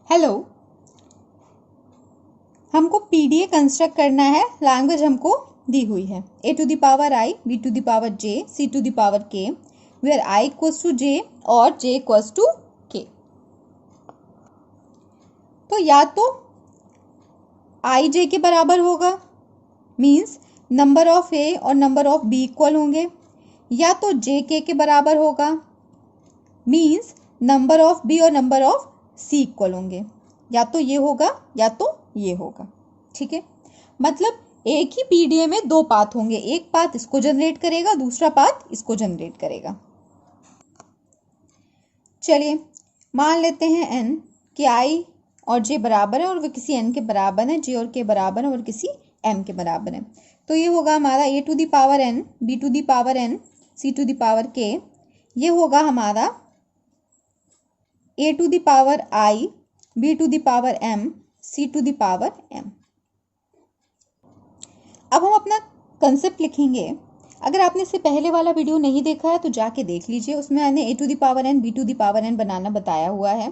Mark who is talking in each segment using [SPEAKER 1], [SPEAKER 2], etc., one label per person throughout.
[SPEAKER 1] Hello, हमको PDA construct करना है। लैंग्वेज हमको दी हुई है a to the power i, b to the power j, c to the power k, where i equals to j और j equals to k। तो या तो i j के बराबर होगा, मीन्स नंबर ऑफ a और नंबर ऑफ b इक्वल होंगे, या तो j k के बराबर होगा, मीन्स नंबर ऑफ b और नंबर ऑफ c इक्वल होंगे। या तो ये होगा या तो ये होगा। ठीक है, मतलब एक ही पीडीए में दो पाथ होंगे, एक पाथ इसको जनरेट करेगा, दूसरा पाथ इसको जनरेट करेगा। चलिए मान लेते हैं n कि i और j बराबर है और वो किसी n के बराबर है, j और k बराबर है और किसी m के बराबर है। तो ये होगा हमारा a to the power n, b to the power n, c to the power k। ये होगा हमारा a to the power i, b to the power m, c to the power m। अब हम अपना कंसेप्ट लिखेंगे। अगर आपने इससे पहले वाला वीडियो नहीं देखा है तो जाके देख लीजिए, उसमें मैंने a to the power n, b to the power n बनाना बताया हुआ है।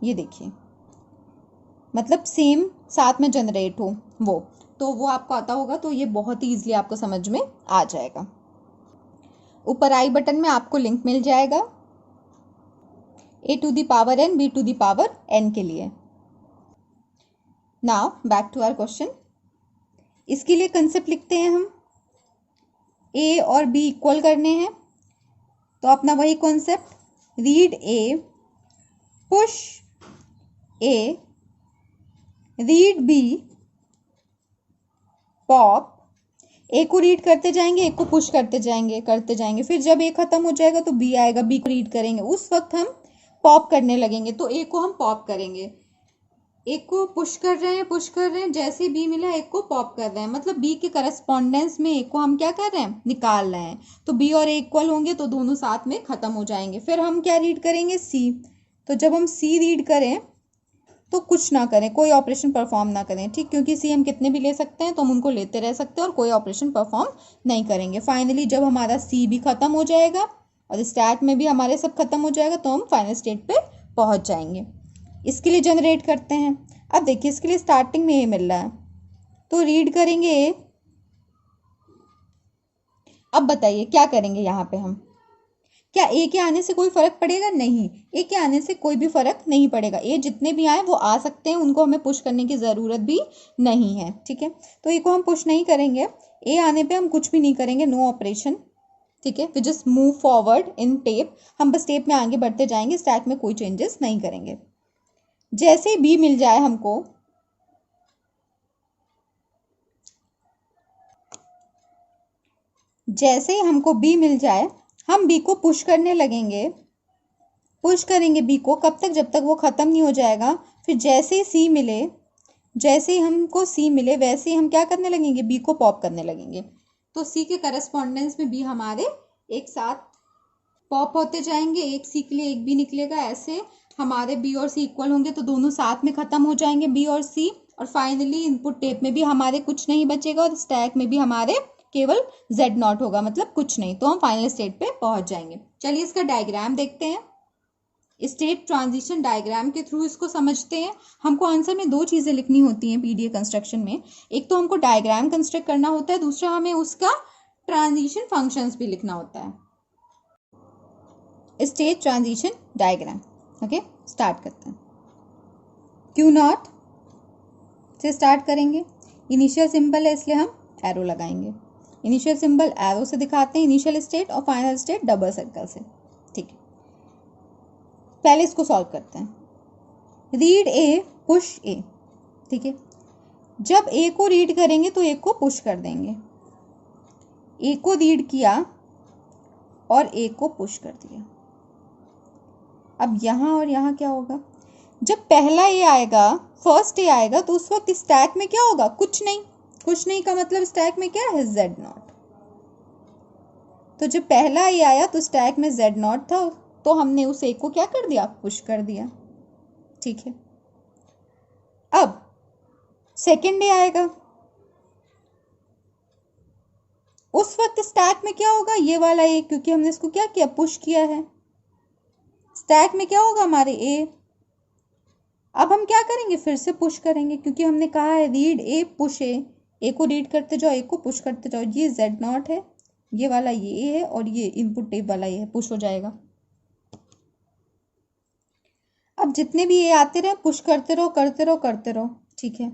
[SPEAKER 1] ये देखिए, मतलब सेम साथ में जनरेट हो वो आपको आता होगा, तो ये बहुत ही ईजिली आपको समझ में आ जाएगा। ऊपर आई बटन में आपको लिंक मिल जाएगा a to the power n, b to the power n के लिए। Now back to our question. इसके लिए कंसेप्ट लिखते हैं हम, a और b इक्वल करने हैं, तो अपना वही concept, read a, push a, read b, pop. a को रीड करते जाएंगे, एक को पुश करते जाएंगे, फिर जब a खत्म हो जाएगा तो b आएगा, b को रीड करेंगे, उस वक्त हम पॉप करने लगेंगे। तो a को हम पॉप करेंगे, एक को पुश कर रहे हैं, जैसे बी मिला एक को पॉप कर रहे हैं, मतलब बी के करस्पॉन्डेंस में एक को हम क्या कर रहे हैं, निकाल रहे हैं। तो बी और ए इक्वल होंगे तो दोनों साथ में खत्म हो जाएंगे। फिर हम क्या रीड करेंगे, सी। तो जब हम सी रीड करें तो कुछ ना करें, कोई ऑपरेशन परफॉर्म ना करें, ठीक, क्योंकि सी हम कितने भी ले सकते हैं तो हम उनको लेते रह सकते हैं और कोई ऑपरेशन परफॉर्म नहीं करेंगे। फाइनली जब हमारा सी भी खत्म हो जाएगा और स्टैक में भी हमारे सब खत्म हो जाएगा तो हम फाइनल स्टेट पे पहुंच जाएंगे। इसके लिए जनरेट करते हैं। अब देखिए, इसके लिए स्टार्टिंग में ए मिल रहा है तो रीड करेंगे ए। अब बताइए क्या करेंगे यहाँ पे हम, क्या ए के आने से कोई फर्क पड़ेगा? नहीं, ए के आने से कोई भी फर्क नहीं पड़ेगा। ए जितने भी आए वो आ सकते हैं, उनको हमें पुश करने की जरूरत भी नहीं है। ठीक है, तो ए को हम पुश नहीं करेंगे, ए आने पे हम कुछ भी नहीं करेंगे, नो ऑपरेशन। ठीक है, we just move forward in step, हम बस टेप में आगे बढ़ते जाएंगे, स्टैक में कोई चेंजेस नहीं करेंगे। जैसे ही बी मिल जाए हमको, जैसे ही हमको बी मिल जाए हम बी को पुश करने लगेंगे, पुश करेंगे बी को, कब तक, जब तक वो खत्म नहीं हो जाएगा। फिर जैसे ही सी मिले, जैसे ही हमको सी मिले वैसे ही हम क्या करने लगेंगे, बी को पॉप करने लगेंगे। तो सी के करस्पॉन्डेंस में बी हमारे एक साथ पॉप होते जाएंगे, एक सी के लिए एक बी निकलेगा, ऐसे हमारे बी और सी इक्वल होंगे तो दोनों साथ में खत्म हो जाएंगे, बी और सी। और फाइनली इनपुट टेप में भी हमारे कुछ नहीं बचेगा और स्टैक में भी हमारे केवल z नॉट होगा, मतलब कुछ नहीं। तो हम फाइनल स्टेट पे पहुंच जाएंगे। चलिए इसका डायग्राम देखते हैं। स्टेट ट्रांजिशन डायग्राम के थ्रू इसको समझते हैं। हमको आंसर में दो चीजें लिखनी होती हैं पीडीए कंस्ट्रक्शन में, एक तो हमको डायग्राम कंस्ट्रक्ट करना होता है, दूसरा हमें उसका ट्रांजिशन फंक्शंस भी लिखना होता है। State transition diagram, okay, start करते हैं। क्यू नॉट से स्टार्ट करेंगे। इनिशियल सिंबल है इसलिए हम एरो लगाएंगे। इनिशियल सिंबल एरो से दिखाते हैं, इनिशियल स्टेट और फाइनल स्टेट डबल सर्कल से। ठीक है, पहले इसको सॉल्व करते हैं। रीड ए, पुश ए। ठीक है, जब ए को रीड करेंगे तो ए को पुश कर देंगे, ए को रीड किया और ए को पुश कर दिया। अब यहां और यहां क्या होगा, जब पहला ए आएगा, फर्स्ट ए आएगा, तो उस वक्त स्टैक में क्या होगा, कुछ नहीं। कुछ नहीं का मतलब स्टैक में क्या है, z नॉट। तो जब पहला ए आया तो स्टैक में z नॉट था, तो हमने उस ए को क्या कर दिया, पुश कर दिया। ठीक है, अब सेकेंड ए आएगा, उस वक्त स्टैक में क्या होगा, ये वाला ए, क्योंकि हमने इसको क्या किया, पुश किया है। स्टैक में क्या होगा हमारे ए। अब हम क्या करेंगे, फिर से पुश करेंगे, क्योंकि हमने कहा है रीड ए पुश ए को रीड करते जाओ, ए को पुश करते जाओ। ये Z0 है, ये वाला ये है, और ये इनपुट टेप वाला ये है, पुश हो जाएगा। अब जितने भी ये आते रहे पुश करते रहो करते रहो करते रहो, ठीक है।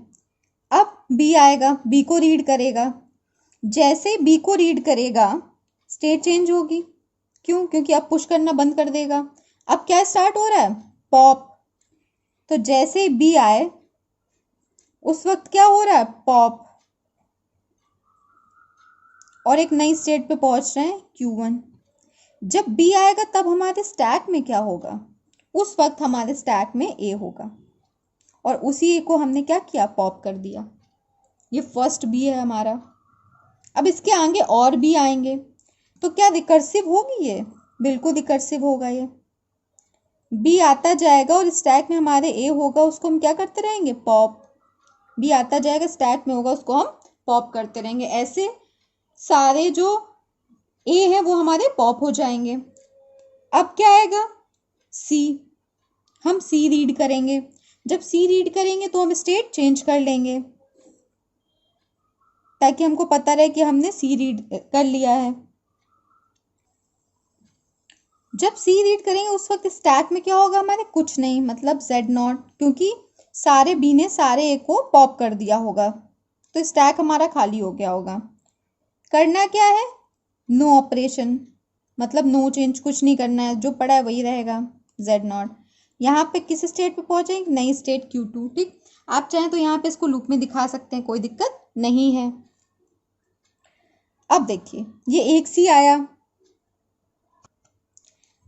[SPEAKER 1] अब बी आएगा, बी को रीड करेगा। जैसे बी को रीड करेगा स्टेट चेंज होगी। क्यों? क्योंकि अब पुश करना बंद कर देगा। अब क्या स्टार्ट हो रहा है, पॉप। तो जैसे बी आए उस वक्त क्या हो रहा है, पॉप, और एक नई स्टेट पे पहुंच रहे हैं Q1। जब बी आएगा तब हमारे स्टैक में क्या होगा, उस वक्त हमारे स्टैक में ए होगा, और उसी ए को हमने क्या किया, पॉप कर दिया। ये फर्स्ट बी है हमारा। अब इसके आगे और भी आएंगे, तो क्या रिकर्सिव होगी ये, बिल्कुल रिकर्सिव होगा। ये बी आता जाएगा और स्टैक में हमारे ए होगा, उसको हम क्या करते रहेंगे, पॉप। बी आता जाएगा स्टैक में होगा, उसको हम पॉप करते रहेंगे। ऐसे सारे जो ए है वो हमारे पॉप हो जाएंगे। अब क्या आएगा, सी। हम सी रीड करेंगे। जब सी रीड करेंगे तो हम स्टेट चेंज कर लेंगे, ताकि हमको पता रहे कि हमने सी रीड कर लिया है। जब सी रीड करेंगे उस वक्त स्टैक में क्या होगा हमारे, कुछ नहीं, मतलब Z0, क्योंकि सारे बी ने सारे ए को पॉप कर दिया होगा, तो स्टैक हमारा खाली हो गया होगा। करना क्या है, नो ऑपरेशन, मतलब नो चेंज, कुछ नहीं करना है, जो पड़ा है वही रहेगा Z0। यहाँ पे किस स्टेट पे पहुंचेंगे, नई स्टेट Q2। ठीक, आप चाहें तो यहाँ पे इसको लूप में दिखा सकते हैं, कोई दिक्कत नहीं है। अब देखिए ये एक सी आया,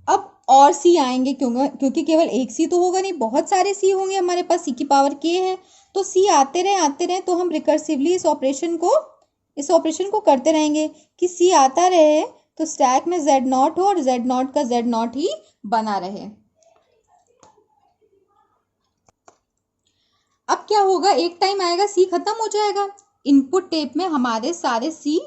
[SPEAKER 1] अब और सी आएंगे, क्योंकि केवल एक सी तो होगा नहीं, बहुत सारे सी होंगे हमारे पास, सी की पावर k है। तो सी आते रहे तो हम रिकर्सिवली इस ऑपरेशन को करते रहेंगे कि सी आता रहे तो स्टैक में Z0 हो और Z0 का Z0 ही बना रहे। अब क्या होगा, एक टाइम आएगा सी खत्म हो जाएगा, इनपुट टेप में हमारे सारे सी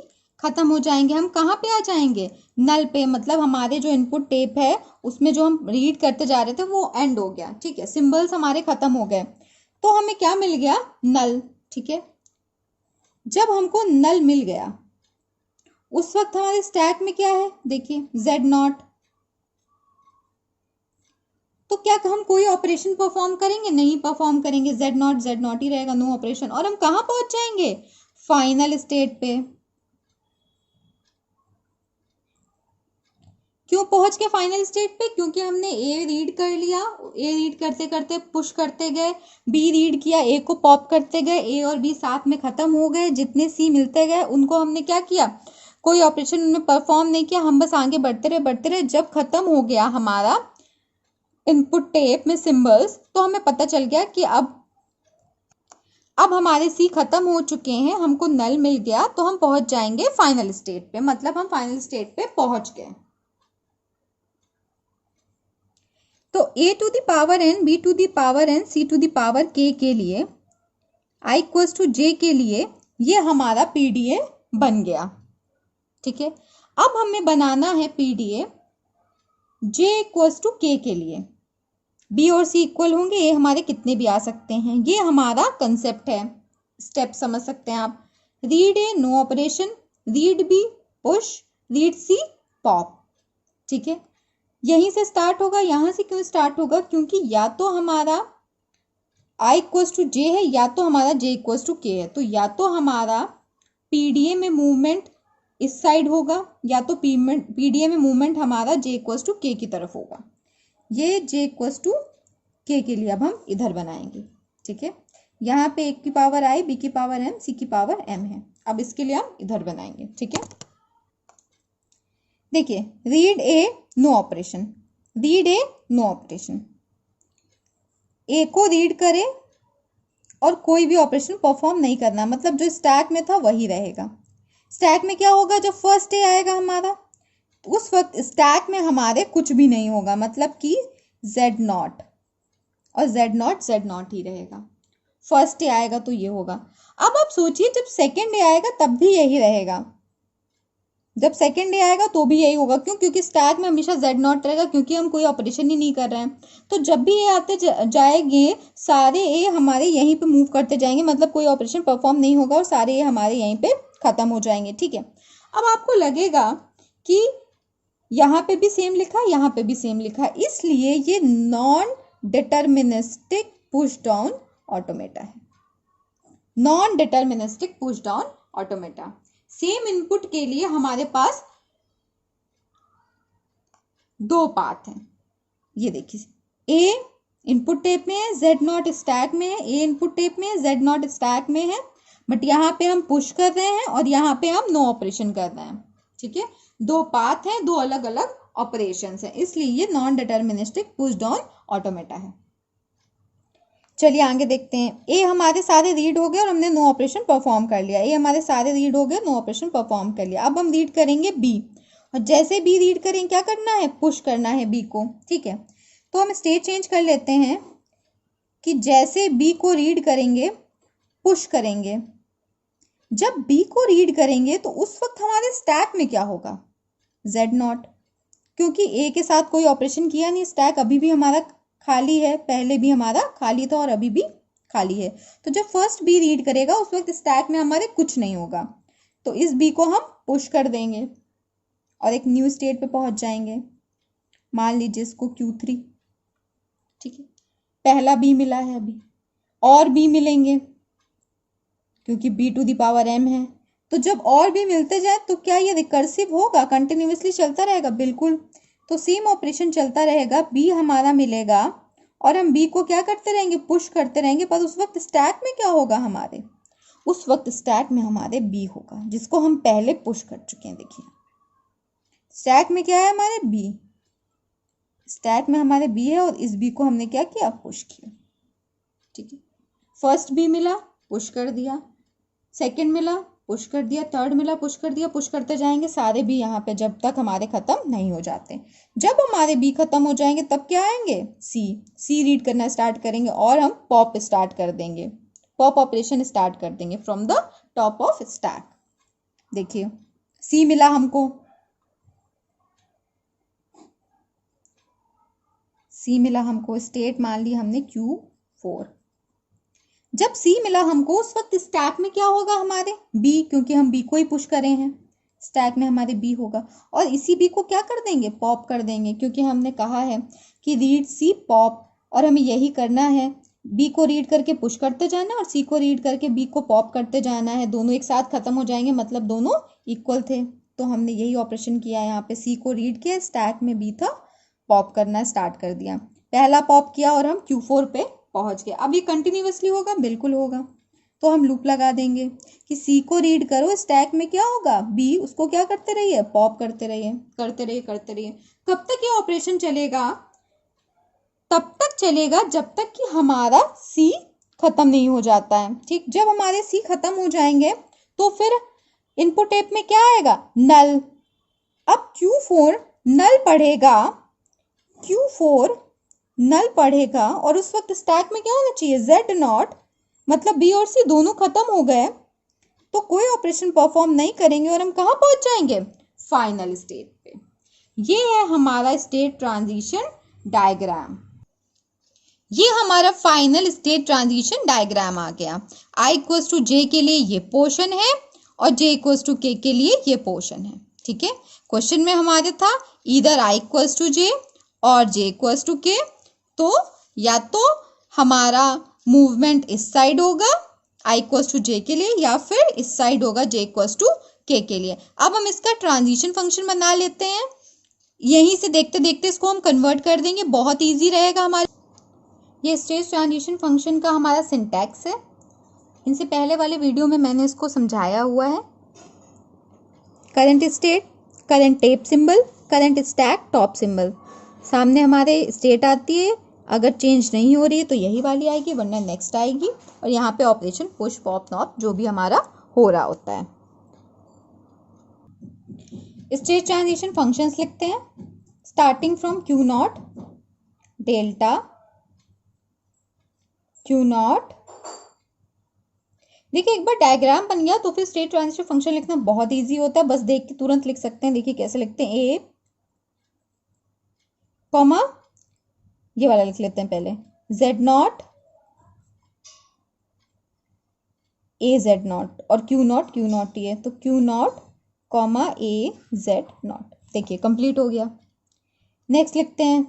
[SPEAKER 1] खत्म हो जाएंगे। हम कहाँ पे आ जाएंगे, नल पे, मतलब हमारे जो इनपुट टेप है उसमें जो हम रीड करते जा रहे थे वो एंड हो गया। ठीक है, सिंबल्स हमारे खत्म हो गए, तो हमें क्या मिल गया, नल। ठीक है, जब हमको नल मिल गया उस वक्त हमारे स्टैक में क्या है, देखिए Z0। तो क्या हम कोई ऑपरेशन परफॉर्म करेंगे, नहीं परफॉर्म करेंगे, Z0 ही रहेगा, नो ऑपरेशन। और हम कहाँ पहुंच जाएंगे, फाइनल स्टेट पे। क्यों पहुंच गए फाइनल स्टेट पे, क्योंकि हमने ए रीड कर लिया, ए रीड करते करते पुश करते गए, बी रीड किया, ए को पॉप करते गए, ए और बी साथ में खत्म हो गए, जितने सी मिलते गए उनको हमने क्या किया, कोई ऑपरेशन उनमें परफॉर्म नहीं किया, हम बस आगे बढ़ते रहे। जब खत्म हो गया हमारा इनपुट टेप में सिंबल्स, तो हमें पता चल गया कि अब हमारे सी खत्म हो चुके हैं, हमको नल मिल गया, तो हम पहुंच जाएंगे फाइनल स्टेट पे, मतलब हम फाइनल स्टेट पे पहुंच गए। तो a to the power n, b to the power n, c to the power k के लिए, i इक्वल्स टू j के लिए ये हमारा PDA बन गया। ठीक है, अब हमें बनाना है PDA j equals to k के लिए। b और c इक्वल होंगे, ये हमारे कितने भी आ सकते हैं, ये हमारा कंसेप्ट है। स्टेप समझ सकते हैं आप, रीड ए no operation, read B push, read C pop. ठीक है, यहीं से स्टार्ट होगा। यहां से क्यों स्टार्ट होगा, क्योंकि या तो हमारा i इक्वल्स टू j है या तो हमारा j इक्वल्स टू k है। तो या तो हमारा PDA में मूवमेंट इस साइड होगा, या तो PDA में मूवमेंट हमारा j इक्वल्स टू k की तरफ होगा। ये j इक्वल्स टू k के लिए अब हम इधर बनाएंगे। ठीक है, यहाँ पे एक की पावर i, b की पावर m, c की पावर m है। अब इसके लिए हम इधर बनाएंगे। ठीक है, देखिए read A no operation, read A no operation, a को रीड करे और कोई भी ऑपरेशन परफॉर्म नहीं करना, मतलब जो स्टैक में था वही रहेगा। स्टैक में क्या होगा, जब फर्स्ट ए आएगा हमारा तो उस वक्त स्टैक में हमारे कुछ भी नहीं होगा, मतलब कि Z0, और Z0 ही रहेगा। फर्स्ट ए आएगा तो ये होगा। अब आप सोचिए जब सेकेंड ए आएगा तब भी यही रहेगा, जब सेकेंड ए आएगा तो भी यही होगा। क्यों? क्योंकि स्टैक में हमेशा जेड नॉट रहेगा, क्योंकि हम कोई ऑपरेशन ही नहीं कर रहे हैं। तो जब भी ए आते जाएंगे सारे ए हमारे यहीं पे मूव करते जाएंगे, मतलब कोई ऑपरेशन परफॉर्म नहीं होगा और सारे ए हमारे यहीं पे खत्म हो जाएंगे। ठीक है, अब आपको लगेगा कि यहाँ पे भी सेम लिखा, यहाँ पे भी सेम लिखा, इसलिए ये non deterministic push down automata है। Non deterministic push down automata. Same input के लिए हमारे पास दो पाथ हैं। ये देखिए, ए इनपुट टेप में है, जेड नॉट स्टैक में है। ए इनपुट टेप में है, जेड नॉट स्टैक में है, बट यहाँ पे हम पुश कर रहे हैं और यहाँ पे हम नो ऑपरेशन कर रहे हैं। ठीक है, दो पाथ हैं, दो अलग अलग ऑपरेशंस हैं, इसलिए ये non deterministic push down automata है। चलिए आगे देखते हैं। ए हमारे सारे रीड हो गए और हमने नो ऑपरेशन परफॉर्म कर लिया। ए हमारे सारे रीड हो गए, नो ऑपरेशन परफॉर्म कर लिया। अब हम रीड करेंगे बी, और जैसे बी रीड करेंगे क्या करना है? पुश करना है बी को। ठीक है, तो हम स्टेट चेंज कर लेते हैं कि जैसे बी को रीड करेंगे पुश करेंगे। जब बी को रीड करेंगे तो उस वक्त हमारे स्टैक में क्या होगा? जेड नॉट, क्योंकि ए के साथ कोई ऑपरेशन किया नहीं, स्टैक अभी भी हमारा खाली है, पहले भी हमारा खाली था और अभी भी खाली है। तो जब फर्स्ट बी रीड करेगा उस वक्त स्टैक में हमारे कुछ नहीं होगा, तो इस बी को हम पुश कर देंगे और एक न्यू स्टेट पे पहुंच जाएंगे। मान लीजिए इसको Q3। ठीक है, पहला बी मिला है, अभी और बी मिलेंगे क्योंकि b to the power m है। तो जब और भी मिलते जाए तो क्या ये रिकर्सिव होगा? कंटिन्यूअसली चलता रहेगा? बिल्कुल। तो सेम ऑपरेशन चलता रहेगा, b हमारा मिलेगा और हम b को क्या करते रहेंगे? पुश करते रहेंगे। पर उस वक्त स्टैक में क्या होगा हमारे? उस वक्त स्टैक में हमारे b होगा, जिसको हम पहले पुश कर चुके हैं। देखिए स्टैक में क्या है हमारे? b। स्टैक में हमारे b है और इस b को हमने क्या किया? पुश किया। ठीक है, फर्स्ट b मिला, पुश कर दिया, सेकंड मिला, पुश कर दिया, थर्ड मिला, पुश कर दिया, पुश करते जाएंगे सारे भी यहाँ पे जब तक हमारे खत्म नहीं हो जाते। जब हमारे बी खत्म हो जाएंगे तब क्या आएंगे? सी रीड करना स्टार्ट करेंगे और हम पॉप स्टार्ट कर देंगे, पॉप ऑपरेशन स्टार्ट कर देंगे from the top of stack. देखिए सी मिला हमको, सी मिला हमको, स्टेट मान ली हमने Q4। जब सी मिला हमको उस वक्त स्टैक में क्या होगा हमारे? बी, क्योंकि हम बी को ही पुश करें हैं, स्टैक में हमारे बी होगा। और इसी बी को क्या कर देंगे? पॉप कर देंगे, क्योंकि हमने कहा है कि रीड सी पॉप, और हमें यही करना है। बी को रीड करके पुश करते जाना और सी को रीड करके बी को पॉप करते जाना है। दोनों एक साथ खत्म हो जाएंगे, मतलब दोनों इक्वल थे। तो हमने यही ऑपरेशन किया, यहाँ पे सी को रीड किया, स्टैक में बी था, पॉप करना स्टार्ट कर दिया। पहला पॉप किया और हम Q4 पे पहुंच गए। अब ये कंटिन्यूअसली होगा? बिल्कुल होगा। तो हम लूप लगा देंगे कि सी को रीड करो, स्टैक में क्या होगा? बी, उसको क्या करते रहिए? पॉप करते रहिए, करते रहिए, करते रहिए। कब तक ये ऑपरेशन चलेगा? तब तक चलेगा जब तक कि हमारा सी खत्म नहीं हो जाता है। ठीक, जब हमारे सी खत्म हो जाएंगे तो फिर इनपुट टेप में क्या आएगा? नल। अब Q4 नल पढ़ेगा, Q4 नल पढ़ेगा और उस वक्त स्टैक में क्या होना चाहिए? जेड नॉट, मतलब बी और सी दोनों खत्म हो गए तो कोई ऑपरेशन परफॉर्म नहीं करेंगे और हम कहाँ पहुंच जाएंगे? फाइनल स्टेट पे। ये है हमारा स्टेट ट्रांजिशन डायग्राम। ये हमारा फाइनल स्टेट ट्रांजिशन डायग्राम आ गया। i इक्वल्स टू जे के लिए ये पोर्शन है और j इक्वल्स टू के के लिए ये पोर्शन है। ठीक है, क्वेश्चन में हमारे था इधर i इक्वल्स टू जे और j इक्वल्स टू के, तो या तो हमारा मूवमेंट इस साइड होगा i इक्वल्स टू जे के लिए, या फिर इस साइड होगा j इक्वल्स टू के के लिए। अब हम इसका ट्रांजिशन फंक्शन बना लेते हैं, यहीं से देखते देखते इसको हम कन्वर्ट कर देंगे, बहुत इजी रहेगा हमारे। ये स्टेट ट्रांजिशन फंक्शन का हमारा सिंटैक्स है, इनसे पहले वाले वीडियो में मैंने इसको समझाया हुआ है। Current state, current tape symbol, current stack top symbol, सामने हमारे स्टेट आती है, अगर चेंज नहीं हो रही है तो यही वाली आएगी, वरना नेक्स्ट आएगी, और यहाँ पे ऑपरेशन पुश पॉप नॉप जो भी हमारा हो रहा होता है। स्टेट ट्रांजिशन फंक्शंस लिखते हैं, starting from Q not delta Q not देखिए एक बार डायग्राम बन गया तो फिर स्टेट ट्रांजिशन फंक्शन लिखना बहुत इजी होता है, बस देख के तुरंत लिख सकते हैं। देखिए कैसे लिखते हैं, ए कॉमा, ये वाला लिख लेते हैं पहले, Z not A Z not, और क्यू नॉट ये, तो Q not comma A Z not. देखिए कंप्लीट हो गया। नेक्स्ट लिखते हैं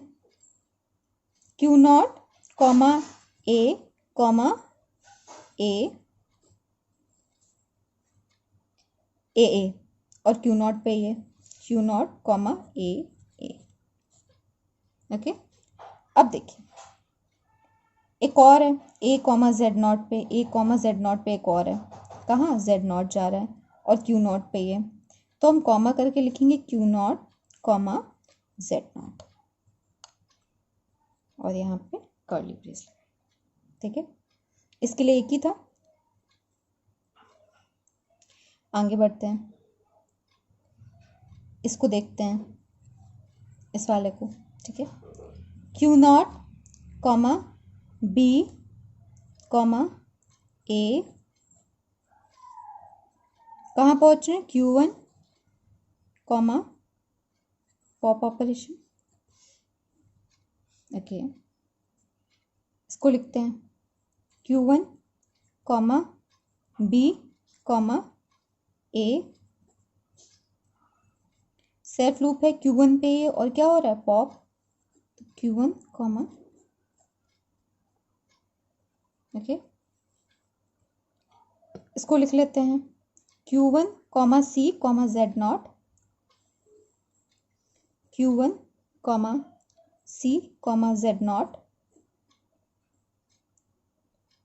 [SPEAKER 1] Q not comma A comma A A और क्यू नॉट पे ये Q not comma A A. Okay, अब देखिए एक और है ए कॉमा जेड नॉट पे, ए कॉमा जेड नॉट पे एक और है, कहाँ जेड नॉट जा रहा है और क्यू नॉट पे ये, तो हम कॉमा करके लिखेंगे Q not comma Z not, और यहाँ पे कर्ली ब्रेस। ठीक है, इसके लिए एक ही था। आगे बढ़ते हैं, इसको देखते हैं, इस वाले को। ठीक है, Q not comma B comma A, कहाँ पहुँच रहे हैं, Q1 comma pop operation. Okay, इसको लिखते हैं Q1 कॉमा बी कॉमा ए, सेल्फ लूप है Q1 पे ये, और क्या हो रहा है पॉप, तो Q1 कॉमा, ओके इसको लिख लेते हैं Q1 comma C comma Z not, Q1 comma C comma Z not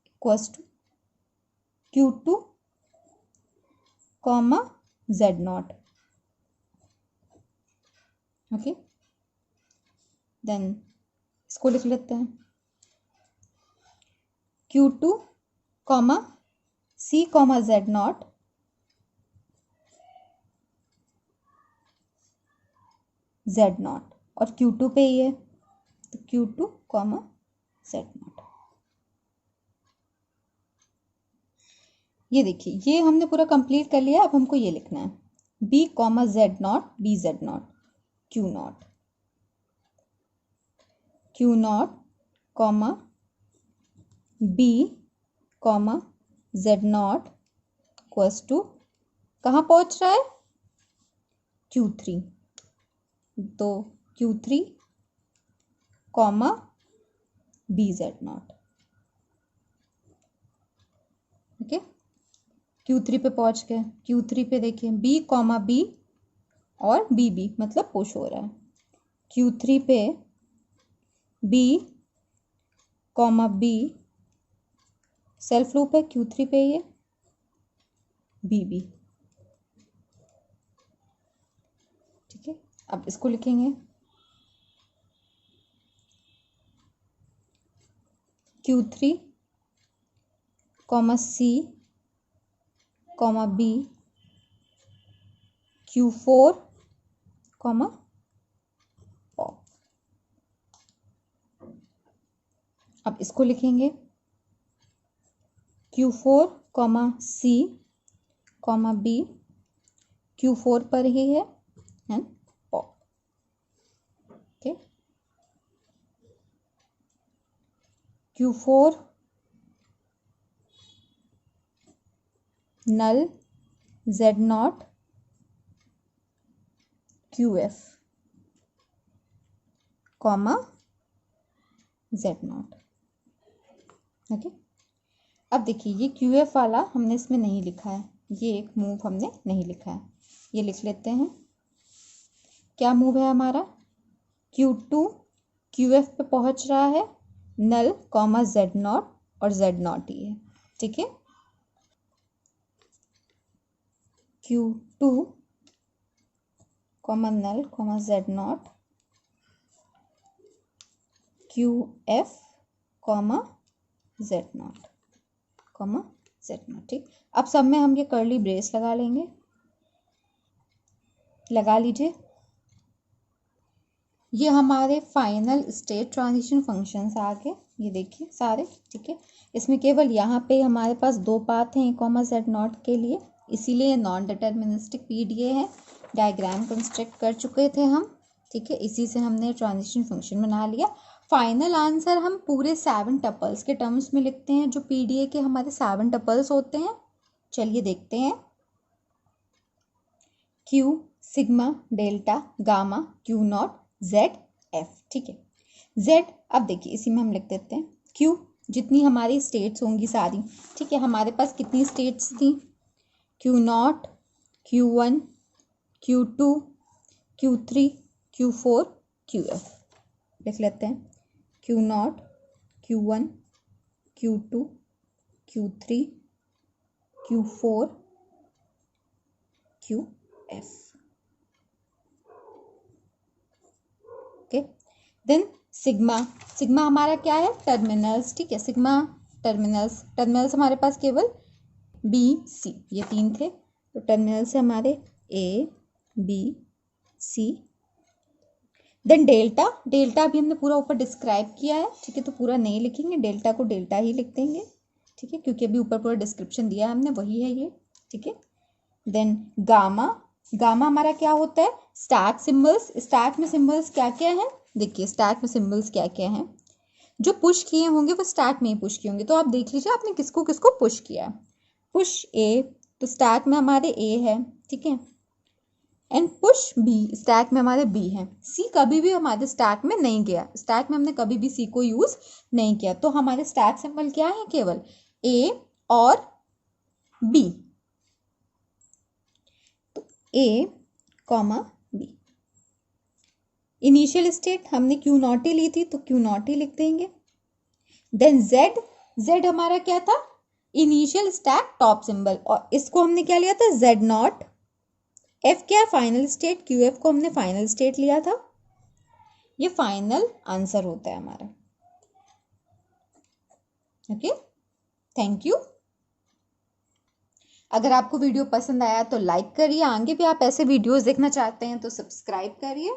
[SPEAKER 1] equals to Q2 comma Z not. Okay, then इसको लिख लेते हैं Q2 comma C comma Z not Z not, और Q2 पे ये, तो Q2 कॉमा जेड नॉट। ये देखिए ये हमने पूरा कंप्लीट कर लिया। अब हमको ये लिखना है B comma Z naught B Z naught, Q not comma B comma Z not equals to, कहाँ पहुंच रहा है Q3, तो Q3 comma B Z not. Okay, Q3 पे पहुंच गए। Q3 पे देखिए बी कॉमा बी और बी मतलब पुश हो रहा है, Q3 पे B comma B, self loop है Q3 पे ये बी। ठीक है, अब इसको लिखेंगे Q3 comma C comma B, Q4 comma pop. अब इसको लिखेंगे Q4 comma C comma B, Q4 पर ही है and pop. Okay, Q4 null Z naught QF comma Z not. Okay, अब देखिए ये QF वाला हमने इसमें नहीं लिखा है, ये एक मूव हमने नहीं लिखा है, ये लिख लेते हैं। क्या मूव है हमारा, Q2 QF पे पहुंच रहा है, नल कॉमा जेड नॉट और जेड नॉट ही है। ठीक है, Q2 comma null comma Z naught QF comma Z naught comma Z naught. ठीक, अब सब में हम ये कर्ली ब्रेस लगा लेंगे, लगा लीजिए। ये हमारे फाइनल स्टेट ट्रांजिशन फंक्शंस आ गए, ये देखिए सारे, ठीक है। इसमें केवल यहाँ पे हमारे पास दो पाथ हैं कॉमा जेड नॉट के लिए, इसीलिए नॉन डिटर्मिनिस्टिक पीडीए है। डायग्राम कंस्ट्रक्ट कर चुके थे हम, ठीक है, इसी से हमने ट्रांजिशन फंक्शन बना लिया। फाइनल आंसर हम पूरे 7 टपल्स के टर्म्स में लिखते हैं, जो पीडीए के हमारे 7 टपल्स होते हैं। चलिए देखते हैं। Q, sigma, delta, gamma, Q not, Z, F, ठीक है। जेड, अब देखिए इसी में हम लिख देते हैं क्यू, जितनी हमारी स्टेट्स होंगी सारी, ठीक है। हमारे पास कितनी स्टेट्स थी? Q naught, Q one, Q two, Q three, Q four, Q F. लिख लेते हैं Q naught, Q one, Q two, Q three, Q four, Q F. Okay, then sigma, sigma हमारा क्या है? टर्मिनल्स, ठीक है। सिग्मा टर्मिनल्स, टर्मिनल्स हमारे पास केवल बी सी, ये 3 थे, तो टर्मिनल्स है हमारे A B C. Then delta, delta भी हमने पूरा ऊपर डिस्क्राइब किया है, ठीक है, तो पूरा नहीं लिखेंगे, डेल्टा को डेल्टा ही लिख देंगे, ठीक है, क्योंकि अभी ऊपर पूरा डिस्क्रिप्शन दिया है हमने, वही है ये, ठीक है। देन गामा, गामा हमारा क्या होता है? Stack symbols. स्टैक में सिंबल्स क्या क्या है? देखिए स्टैक में सिंबल्स क्या क्या हैं, जो पुश किए होंगे वो स्टैक में ही पुश किए होंगे, तो आप देख लीजिए आपने किसको किसको पुश किया। पुश ए, तो स्टैक में हमारे ए है, ठीक है, एंड पुश बी, स्टैक में हमारे बी है। सी कभी भी हमारे स्टैक में नहीं गया, स्टैक में हमने कभी भी सी को यूज नहीं किया, तो हमारे स्टैक सिंबल क्या है? केवल ए और बी, ए कॉमा बी। इनिशियल स्टेट हमने क्यू नॉट ही ली थी, तो क्यू नॉट ही लिख देंगे। देन जेड, जेड हमारा क्या था? इनिशियल स्टैक टॉप सिंबल, और इसको हमने क्या लिया था? Z not. एफ क्या है? फाइनल स्टेट, क्यू एफ को हमने फाइनल स्टेट लिया था, ये फाइनल आंसर होता है हमारा। Okay, thank you. अगर आपको वीडियो पसंद आया तो लाइक करिए, आगे भी आप ऐसे वीडियोस देखना चाहते हैं तो सब्सक्राइब करिए।